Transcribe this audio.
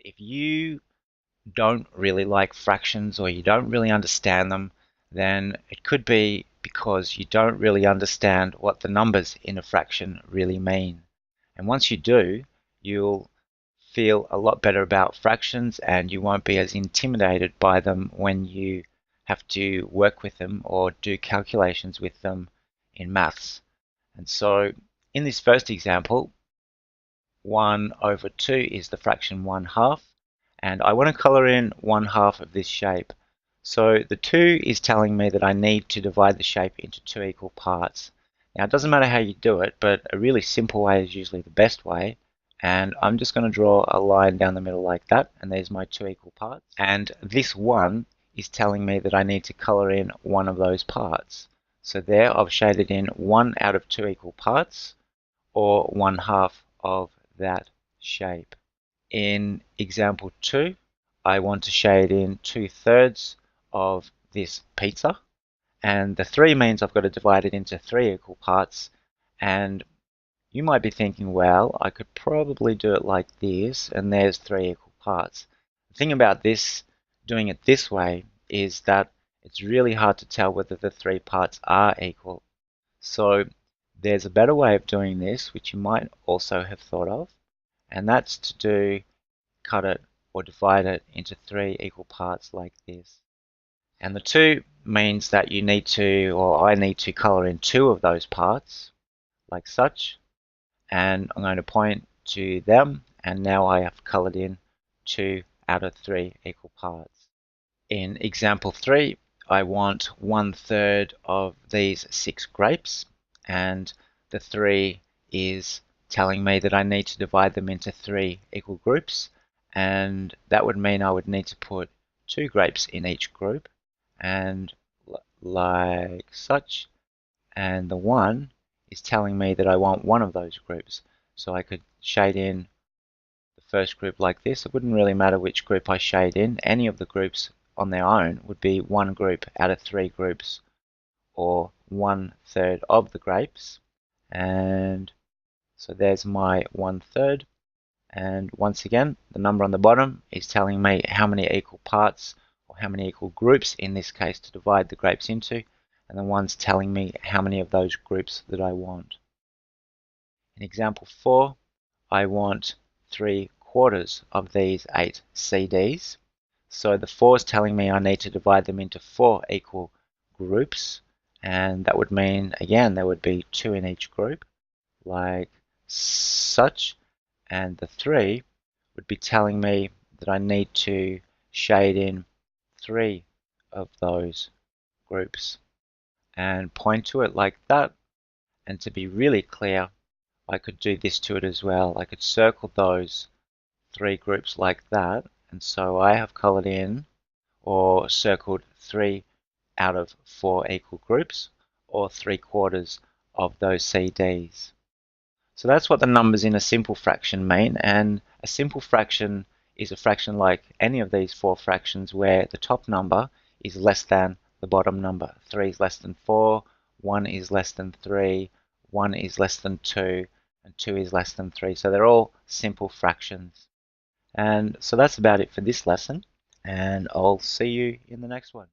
if you don't really like fractions or you don't really understand them, then it could be because you don't really understand what the numbers in a fraction really mean. And once you do, you'll feel a lot better about fractions and you won't be as intimidated by them when you have to work with them or do calculations with them in maths. And so in this first example, 1 over 2 is the fraction 1/2, and I want to color in 1/2 of this shape. So the 2 is telling me that I need to divide the shape into 2 equal parts. Now it doesn't matter how you do it, but a really simple way is usually the best way. And I'm just going to draw a line down the middle like that, and there's my 2 equal parts. And this 1 is telling me that I need to color in one of those parts. So there I've shaded in 1 out of 2 equal parts, or 1/2 of that shape. In example 2, I want to shade in 2/3 of this pizza, and the 3 means I've got to divide it into 3 equal parts. And you might be thinking, well, I could probably do it like this, and there's 3 equal parts. The thing about this, doing it this way, is that it's really hard to tell whether the 3 parts are equal. So there's a better way of doing this, which you might also have thought of, and that's to cut it or divide it into 3 equal parts like this. And the 2 means that you need to, or I need to color in 2 of those parts, like such, and I'm going to point to them, and now I have colored in 2 out of 3 equal parts. In example 3, I want 1/3 of these 6 grapes, and the 3 is telling me that I need to divide them into 3 equal groups, and that would mean I would need to put 2 grapes in each group, and like such, and the 1 is telling me that I want one of those groups. So I could shade in the first group like this. It wouldn't really matter which group I shade in. Any of the groups on their own would be one group out of 3 groups, or 1/3 of the grapes. And so there's my 1/3. And once again, the number on the bottom is telling me how many equal parts, or how many equal groups in this case, to divide the grapes into, and the one's telling me how many of those groups that I want. In example 4, I want 3/4 of these 8 CDs. So the 4 is telling me I need to divide them into 4 equal groups, and that would mean, again, there would be 2 in each group, like such. And the 3 would be telling me that I need to shade in 3 of those groups and point to it like that. And to be really clear, I could do this to it as well. I could circle those 3 groups like that, and so I have colored in or circled 3 out of 4 equal groups, or 3/4 of those CDs. So that's what the numbers in a simple fraction mean, and a simple fraction is a fraction like any of these 4 fractions where the top number is less than the bottom number. 3 is less than 4, 1 is less than 3, 1 is less than 2, and 2 is less than 3. So they're all simple fractions. And so that's about it for this lesson, and I'll see you in the next one.